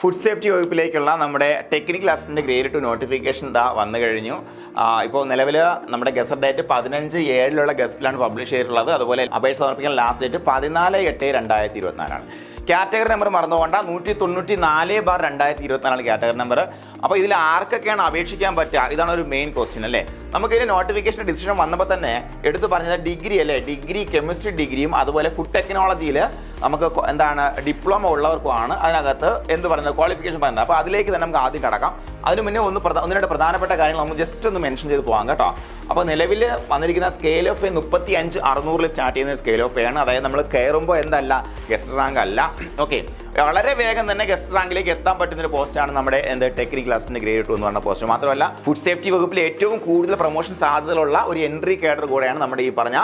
Food safety വകുപ്പിലേക്കുള്ള നമ്മുടെ technical assistant grade 2 notification ഇതാ വന്നു കഴിഞ്ഞു. ഇപ്പോൾ നിലവിൽ നമ്മുടെ ഗസറ്റ് ഡേറ്റ് 15/7 ഗസറ്റിലാണ് പബ്ലിഷ് ചെയ്തിട്ടുള്ളത്. അതുപോലെ അപേക്ഷ സമർപ്പിക്കാൻ ലാസ്റ്റ് ഡേറ്റ് 14/8/2024 കാറ്റഗറി നമ്പർ മറന്നുകൊണ്ട 194/2024 കാറ്റഗറി നമ്പർ. അപ്പോൾ ഇതിൽ ആർക്കൊക്കെയാണ് അപേക്ഷിക്കാൻ പറ്റുക? ഇതാണ് ഒരു മെയിൻ ക്വസ്റ്റ്യൻ അല്ലേ. നമുക്കിതിന് നോട്ടിഫിക്കേഷൻ ഡിസിഷൻ വന്നപ്പോൾ തന്നെ എടുത്തു പറഞ്ഞത് ഡിഗ്രി അല്ലേ, ഡിഗ്രി കെമിസ്ട്രി ഡിഗ്രിയും അതുപോലെ ഫുഡ് ടെക്നോളജിയിൽ നമുക്ക് എന്താണ് ഡിപ്ലോമ ഉള്ളവർക്കുമാണ് അതിനകത്ത് എന്ത് പറയുന്നത് ക്വാളിഫിക്കേഷൻ പറയുന്നത്. അപ്പോൾ അതിലേക്ക് തന്നെ നമുക്ക് ആദ്യം കടക്കാം. അതിന് മുന്നേ ഒന്ന് രണ്ട് പ്രധാനപ്പെട്ട കാര്യങ്ങൾ നമുക്ക് ജസ്റ്റ് ഒന്ന് മെൻഷൻ ചെയ്ത് പോകാം കേട്ടോ. അപ്പോൾ നിലവിൽ വന്നിരിക്കുന്ന സ്കെയിൽ ഓഫ് പേ 35,600 സ്റ്റാർട്ട് ചെയ്യുന്ന സ്കെയിൽ ഓഫ് പേ ആണ്. അതായത് നമ്മൾ കയറുമ്പോൾ എന്തല്ല ഗസ്റ്റ് റാങ്ക് അല്ല. ഓക്കെ, വളരെ വേഗം തന്നെ ഗസ്റ്റ് റാങ്കിലേക്ക് എത്താൻ പറ്റുന്ന ഒരു പോസ്റ്റാണ് നമ്മുടെ ടെക്നിക്കൽ അസിസ്റ്റന്റ് ഗ്രേഡ് 2 എന്ന് പറഞ്ഞ പോസ്റ്റ്. മാത്രമല്ല ഫുഡ് സേഫ്റ്റി വകുപ്പിൽ ഏറ്റവും കൂടുതൽ പ്രൊമോഷൻ സാധ്യതയുള്ള ഒരു എൻട്രി കേഡർ കൂടെയാണ് നമ്മുടെ ഈ പറഞ്ഞ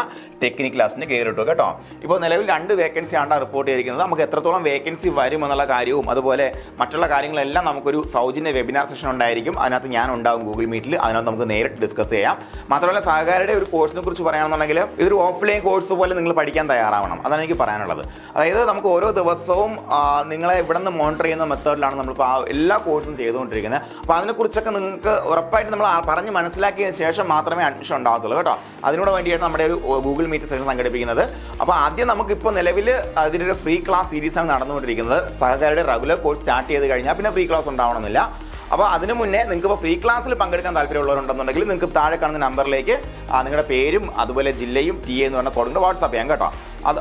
ടെക്നിക്കൽ അസിസ്റ്റന്റ് ഗ്രേഡ് 2 കേട്ടോ. ഇപ്പോൾ നിലവിൽ 2 വേക്കൻസി ആണ് റിപ്പോർട്ട് ചെയ്തിരിക്കുന്നത്. നമുക്ക് എത്രത്തോളം വേക്കൻസി വരും എന്നുള്ള കാര്യവും അതുപോലെ മറ്റുള്ള കാര്യങ്ങളെല്ലാം നമുക്കൊരു സൗജന്യ വെബിനാർ സെഷൻ ഉണ്ടായിരിക്കും. അതിനകത്ത് ഞാൻ ഉണ്ടാവും ഗൂഗിൾ മീറ്റിൽ. അതിനകത്ത് നമുക്ക് നേരിട്ട് ഡിസ്കസ് ചെയ്യാം. മാത്രമല്ല സഹകാരിയുടെ ഒരു കോഴ്സിനെ കുറിച്ച് പറയുകയാണെന്നുണ്ടെങ്കിൽ ഇതൊരു ഓഫ്ലൈൻ കോഴ്സ് പോലെ നിങ്ങൾ പഠിക്കാൻ തയ്യാറാവണം. അതാണ് എനിക്ക് പറയാനുള്ളത്. അതായത് നമുക്ക് ഓരോ ദിവസവും നിങ്ങളെ ഇവിടെ നിന്ന് മോണിറ്റർ ചെയ്യുന്ന മെത്തേഡിലാണ് നമ്മളിപ്പോൾ എല്ലാ കോഴ്സും ചെയ്തുകൊണ്ടിരിക്കുന്നത്. അപ്പോൾ അതിനെക്കുറിച്ചൊക്കെ നിങ്ങൾക്ക് ഉറപ്പായിട്ട് നമ്മൾ പറഞ്ഞ് മനസ്സിലാക്കിയതിന് ശേഷം മാത്രമേ അഡ്മിഷൻ ഉണ്ടാകത്തുള്ളൂ കേട്ടോ. അതിനോട് വേണ്ടിയാണ് നമ്മുടെ ഒരു ഗൂഗിൾ മീറ്റ് സെഷൻ സംഘടിപ്പിക്കുന്നത്. അപ്പോൾ ആദ്യം നമുക്കിപ്പോൾ നിലവിൽ അതിൻ്റെ ഒരു ഫ്രീ ക്ലാസ് സീരീസാണ് നടന്നുകൊണ്ടിരിക്കുന്നത്. സഹകാരിയുടെ റെഗുലർ കോഴ്സ് സ്റ്റാർട്ട് ചെയ്ത് കഴിഞ്ഞാൽ പിന്നെ ഫ്രീ ക്ലാസ് ഉണ്ടാവണമെന്നില്ല. അപ്പോൾ അതിനു മുന്നേ നിങ്ങൾക്ക് ഇപ്പോൾ ഫ്രീ ക്ലാസ്സിൽ പങ്കെടുക്കാൻ താല്പര്യമുള്ളവരുണ്ടെന്നുണ്ടെങ്കിൽ നിങ്ങൾക്ക് താഴെ കാണുന്ന നമ്പറിലേക്ക് നിങ്ങളുടെ പേരും അതുപോലെ ജില്ലയും TA എന്ന് പറഞ്ഞ കോഡ് വാട്സാപ്പ് ചെയ്യാം കേട്ടോ.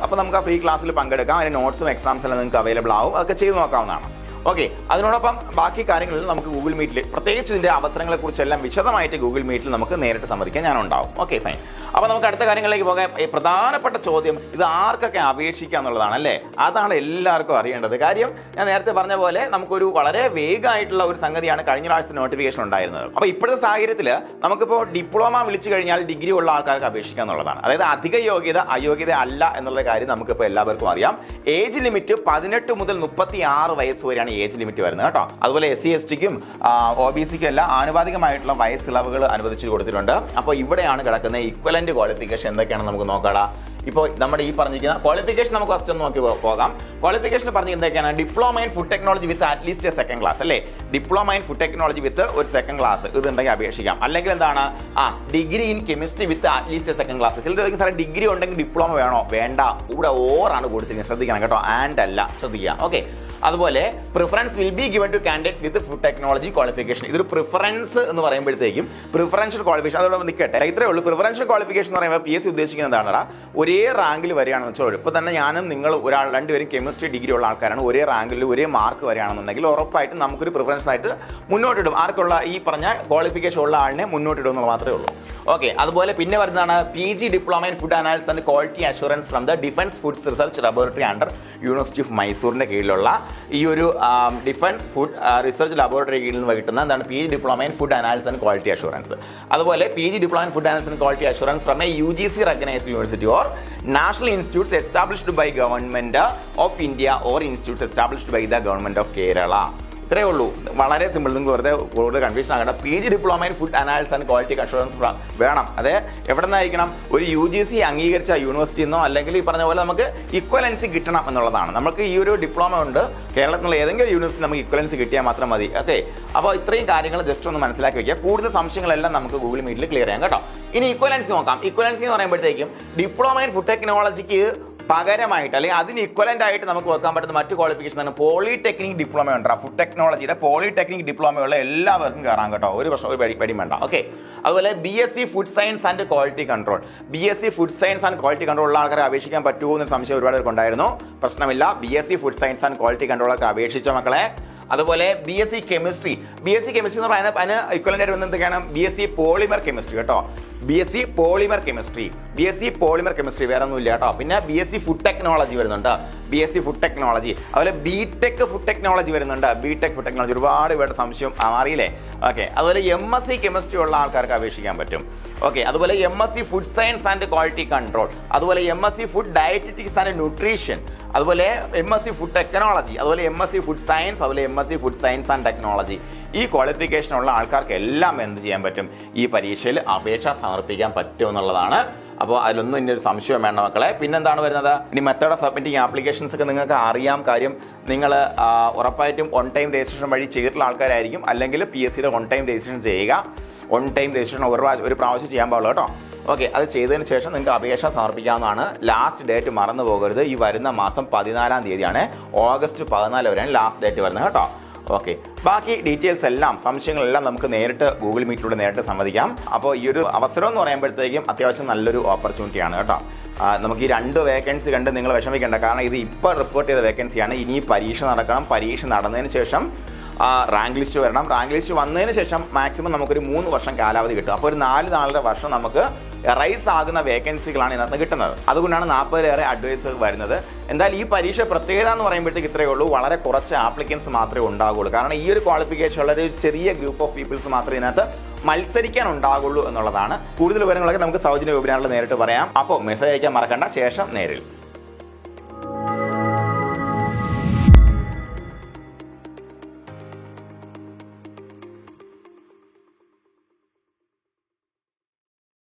അപ്പോൾ നമുക്ക് ആ ഫ്രീ ക്ലാസ്സിൽ പങ്കെടുക്കാം. അതിൻ്റെ നോട്ട്സും എക്സാംസ് എല്ലാം നിങ്ങൾക്ക് അവൈലബിൾ ആവും. അതൊക്കെ ചെയ്ത് നോക്കാവുന്നതാണ്. ഓക്കെ, അതിനോടൊപ്പം ബാക്കി കാര്യങ്ങളിൽ നമുക്ക് ഗൂഗിൾ മീറ്റിൽ പ്രത്യേകിച്ച് ഇതിൻ്റെ അവസരങ്ങളെക്കുറിച്ചെല്ലാം വിശദമായിട്ട് ഗൂഗിൾ മീറ്റിൽ നമുക്ക് നേരിട്ട് സംവദിക്കാൻ ഞാനുണ്ടാവും. Okay, fine. അപ്പോൾ നമുക്ക് അടുത്ത കാര്യങ്ങളിലേക്ക് പോകാം. പ്രധാനപ്പെട്ട ചോദ്യം ഇത് ആർക്കൊക്കെ അപേക്ഷിക്കുക എന്നുള്ളതാണ് അല്ലേ. അതാണ് എല്ലാവർക്കും അറിയേണ്ടത്. കാര്യം ഞാൻ നേരത്തെ പറഞ്ഞ പോലെ നമുക്കൊരു വളരെ വേഗമായിട്ടുള്ള ഒരു സംഗതിയാണ് കഴിഞ്ഞ പ്രാവശ്യത്തെ നോട്ടിഫിക്കേഷൻ ഉണ്ടായിരുന്നത്. അപ്പോൾ ഇപ്പോഴത്തെ സാഹചര്യത്തിൽ നമുക്കിപ്പോൾ ഡിപ്ലോമ വിളിച്ചു കഴിഞ്ഞാൽ ഡിഗ്രി ഉള്ള ആൾക്കാർക്ക് അപേക്ഷിക്കുക എന്നുള്ളതാണ്. അതായത് അധിക യോഗ്യത അയോഗ്യത അല്ല എന്നുള്ള കാര്യം നമുക്കിപ്പോൾ എല്ലാവർക്കും അറിയാം. ഏജ് ലിമിറ്റ് 18 മുതൽ 36 വയസ്സ് വരെയാണ് ഏജ് ലിമിറ്റ് വരുന്നത് കേട്ടോ. അതുപോലെ SC/STക്കും OBCക്കും എല്ലാം ആനുപാതികമായിട്ടുള്ള വയസ്സിളവുകൾ അനുവദിച്ചു കൊടുത്തിട്ടുണ്ട്. അപ്പോൾ ഇവിടെയാണ് കിടക്കുന്ന ഇക്വലന്റ് ക്വാളിഫിക്കേഷൻ എന്തൊക്കെയാണ് നമുക്ക് നോക്കാടാ. ഇപ്പോൾ നമ്മുടെ ഈ പറഞ്ഞിരിക്കുന്ന ക്വാളിഫിക്കേഷൻ നമുക്ക് ഫസ്റ്റ് ഒന്ന് നോക്കി പോകാം. ക്വാളിഫിക്കേഷൻ പറഞ്ഞ എന്തൊക്കെയാണ്? Diploma in food technology with at least second class അല്ലേ. Diploma in food technology with ഒരു സെക്കൻഡ് ക്ലാസ് ഇതുണ്ടെങ്കിൽ അപേക്ഷിക്കാം. അല്ലെങ്കിൽ എന്താണ് degree in chemistry with at least second class. ചിലർ സാറേ ഡിഗ്രി ഉണ്ടെങ്കിൽ ഡിപ്ലോമ വേണോ? വേണ്ട, ഇവിടെ ഓറാണ് കൊടുത്തിരിക്കുന്നത്. ശ്രദ്ധിക്കണം കേട്ടോ. ആൻഡ് അല്ല, ശ്രദ്ധിക്കുക. ഓക്കെ, അതുപോലെ preference will be given to candidates with food technology qualification. ഇതൊരു പ്രിഫറൻസ് എന്ന് പറയുമ്പോഴത്തേക്കും പ്രിഫറൻഷ്യൽ ക്വാളിഫിക്കേഷൻ അതോടെ നിൽക്കട്ടെ. ഇത്രയേ ഉള്ളൂ. പ്രിഫറൻഷ്യൽ ക്വാളിഫിക്കേഷൻ എന്ന് പറയുമ്പോൾ PSC ഉദ്ദേശിക്കുന്നത് എന്താണ്? ഒരേ റാങ്കിൽ വരികയാണെന്ന് വെച്ചാൽ ഇപ്പോൾ തന്നെ ഞാനും നിങ്ങൾ രണ്ടുപേരും കെമിസ്ട്രി ഡിഗ്രി ഉള്ള ആൾക്കാരാണ്. ഒരേ റാങ്കിൽ ഒരേ മാർക്ക് വരികയാണെന്നുണ്ടെങ്കിൽ ഉറപ്പായിട്ടും നമുക്കൊരു പ്രിഫറൻസ് ആയിട്ട് മുന്നോട്ടിടും. ആർക്കുള്ള ഈ പറഞ്ഞ ക്വാളിഫിക്കേഷൻ ഉള്ള ആളിനെ മുന്നോട്ടിടും എന്നുള്ളത് മാത്രമേ ഉള്ളൂ. ഓക്കെ, അതുപോലെ പിന്നെ വരുന്നതാണ് PG diploma in food analysis and quality assurance from the defence foods research laboratory under university of മൈസൂരിന്റെ കീഴിലുള്ള ഈ ഒരു ഡിഫൻസ് ഫുഡ് റിസർച്ച് ലബോറട്ടറി കീഴിൽ നിന്ന് കിട്ടുന്ന എന്താണ് PG diploma in food analysis and quality assurance. അതുപോലെ PG diploma in food analysis and quality assurance from a UGC recognised university or national institutes established by government of India or institutes established by the government of Kerala. ഇത്രയേ ഉള്ളൂ. വളരെ simple. നിങ്ങൾ വെറുതെ കൂടുതൽ confusion ആകണ്ട. PG diploma in food analysis and quality assurance വേണം. അത് എവിടെ നിന്നായിരിക്കണം? ഒരു UGC അംഗീകരിച്ച യൂണിവേഴ്സിറ്റി എന്നോ അല്ലെങ്കിൽ ഈ പറഞ്ഞ പോലെ നമുക്ക് ഇക്വലൻസി കിട്ടണം എന്നുള്ളതാണ്. നമുക്ക് ഈ ഒരു ഡിപ്ലോമ ഉണ്ട് കേരളത്തിലുള്ള ഏതെങ്കിലും യൂണിവേഴ്സിറ്റി നമുക്ക് ഇക്വലൻസി കിട്ടിയാൽ മാത്രം മതി. ഓക്കെ, അപ്പോൾ ഇത്രയും കാര്യങ്ങൾ ജസ്റ്റ് ഒന്ന് മനസ്സിലാക്കി വയ്ക്കുക. കൂടുതൽ സംശയങ്ങളെല്ലാം നമുക്ക് ഗൂഗിൾ മീറ്റിൽ ക്ലിയർ ചെയ്യാം കേട്ടോ. ഇനി ഇക്വലൻസി നോക്കാം. ഇക്വലൻസി എന്ന് പറയുമ്പോഴത്തേക്കും ഡിപ്ലോമ ഇൻ ഫുഡ് ടെക്നോളജിക്ക് പകരമായിട്ട് അല്ലെങ്കിൽ അതിന് ഇക്വലന്റ് ആയിട്ട് നമുക്ക് വെക്കാൻ പറ്റുന്ന മറ്റു ക്വാളിഫിക്കേഷൻ തന്നെ പോളിടെക്നിക് ഡിപ്ലോമ ഉണ്ട്. ഫുഡ് ടെക്നോളജിയുടെ പോളിടെക്നിക് ഡിപ്ലോമയുള്ള എല്ലാവർക്കും കയറാൻ കേട്ടോ. ഒരു പ്രശ്നം ഒരു പേടിയും വേണ്ട. ഓക്കെ, അതുപോലെ BSc food science and quality control. BSc food science and quality control ഉള്ള ആൾക്കാരെ അപേക്ഷിക്കാൻ പറ്റുമോ എന്നൊരു സംശയം ഒരുപാട് പേർക്ക് ഉണ്ടായിരുന്നു. പ്രശ്നമില്ല. BSc food science and quality കൺട്രോളൊക്കെ അപേക്ഷിച്ച മക്കളെ. അതുപോലെ BSc കെമിസ്ട്രി എന്ന് പറയുന്നത് അതിന് ഇക്വലന്റ് ആയിട്ട് വന്നത് എന്തൊക്കെയാണ്? BSc പോളിമർ കെമിസ്ട്രി കേട്ടോ. BSc പോളിമർ കെമിസ്ട്രി വേറെ ഒന്നുമില്ല കേട്ടോ. പിന്നെ BSc ഫുഡ് ടെക്നോളജി വരുന്നുണ്ട്. BSc food technology. അതുപോലെ BTech ഫുഡ് ടെക്നോളജി വരുന്നുണ്ട്. BTech ഫുഡ് ടെക്നോളജി ഒരുപാട് പേരുടെ സംശയം അറിയില്ലേ. ഓക്കെ, അതുപോലെ MSc കെമിസ്ട്രി ഉള്ള ആൾക്കാർക്ക് അപേക്ഷിക്കാൻ പറ്റും. ഓക്കെ, അതുപോലെ MSc food science and quality control. അതുപോലെ MSc food dietetics and nutrition. അതുപോലെ MSc ഫുഡ് ടെക്നോളജി. അതുപോലെ MSc ഫുഡ് സയൻസ്. അതുപോലെ MSc food science and technology. ഈ ക്വാളിഫിക്കേഷൻ ഉള്ള ആൾക്കാർക്ക് എല്ലാം എന്ത് ചെയ്യാൻ പറ്റും? ഈ പരീക്ഷയിൽ അപേക്ഷ സമർപ്പിക്കാൻ പറ്റുമെന്നുള്ളതാണ് അപ്പോൾ അതിലൊന്നും ഇനി ഒരു സംശയം വേണ്ട മക്കളെ. പിന്നെന്താണ് വരുന്നത്, ഇനി മെത്തേഡ് ഓഫ് സബ്മിറ്റിംഗ് ആപ്ലിക്കേഷൻസ് ഒക്കെ നിങ്ങൾക്ക് അറിയാം. കാര്യം നിങ്ങൾ ഉറപ്പായിട്ടും ഓൺ ടൈം രജിസ്ട്രേഷൻ വഴി ചെയ്തിട്ടുള്ള ആൾക്കാരായിരിക്കും, അല്ലെങ്കിൽ PSCയുടെ ഓൺ ടൈം രജിസ്ട്രേഷൻ ചെയ്യുക. ഓൺ ടൈം രജിസ്ട്രേഷൻ ഒരു പ്രാവശ്യം ചെയ്യാൻ പാടുള്ളൂ കേട്ടോ. ഓക്കെ, അത് ചെയ്തതിന് ശേഷം നിങ്ങൾക്ക് അപേക്ഷ സമർപ്പിക്കാവുന്നതാണ്. ലാസ്റ്റ് ഡേറ്റ് മറന്നു പോകരുത്, ഈ വരുന്ന മാസം 14-ാം തീയതിയാണ്. ഓഗസ്റ്റ് 14 വരെയാണ് ലാസ്റ്റ് ഡേറ്റ് വരുന്നത് കേട്ടോ. ഓക്കെ, ബാക്കി ഡീറ്റെയിൽസ് എല്ലാം സംശയങ്ങളെല്ലാം നമുക്ക് നേരിട്ട് ഗൂഗിൾ മീറ്റിലൂടെ നേരിട്ട് സംവദിക്കാം. അപ്പോൾ ഈ ഒരു അവസരം എന്ന് പറയുമ്പോഴത്തേക്കും അത്യാവശ്യം നല്ലൊരു ഓപ്പർച്യൂണിറ്റിയാണ് കേട്ടോ. നമുക്ക് ഈ 2 വേക്കൻസി കണ്ട് നിങ്ങൾ വിഷമിക്കേണ്ട, കാരണം ഇത് ഇപ്പോൾ റിപ്പോർട്ട് ചെയ്ത വേക്കൻസിയാണ്. ഇനി പരീക്ഷ നടക്കണം, പരീക്ഷ നടന്നതിന് ശേഷം റാങ്ക് ലിസ്റ്റ് വരണം. റാങ്ക് ലിസ്റ്റ് വന്നതിന് ശേഷം മാക്സിമം നമുക്കൊരു 3 വർഷം കാലാവധി കിട്ടും. അപ്പോൾ ഒരു 4 വർഷം നമുക്ക് റൈസ് ആകുന്ന വേക്കൻസികളാണ് ഇതിനകത്ത് കിട്ടുന്നത്. അതുകൊണ്ടാണ് 40-ലേറെ അഡ്വൈസ് വരുന്നത്. എന്തായാലും ഈ പരീക്ഷ പ്രത്യേകത എന്ന് പറയുമ്പോഴത്തേക്ക് ഇത്രയേ ഉള്ളൂ, വളരെ കുറച്ച് ആപ്ലിക്കൻസ് മാത്രമേ ഉണ്ടാകുള്ളൂ. കാരണം ഈ ഒരു ക്വാളിഫിക്കേഷൻ ഉള്ള ഒരു ചെറിയ ഗ്രൂപ്പ് ഓഫ് പീപ്പിൾസ് മാത്രമേ ഇതിനകത്ത് മത്സരിക്കാൻ ഉണ്ടാകുള്ളൂ എന്നുള്ളതാണ്. കൂടുതൽ വിവരങ്ങളൊക്കെ നമുക്ക് സൗജന്യ വെബിനാറിൽ നേരിട്ട് പറയാം. അപ്പോൾ മെസ്സേജ് അയക്കാൻ മറക്കണ്ട, ശേഷം നേരിൽ.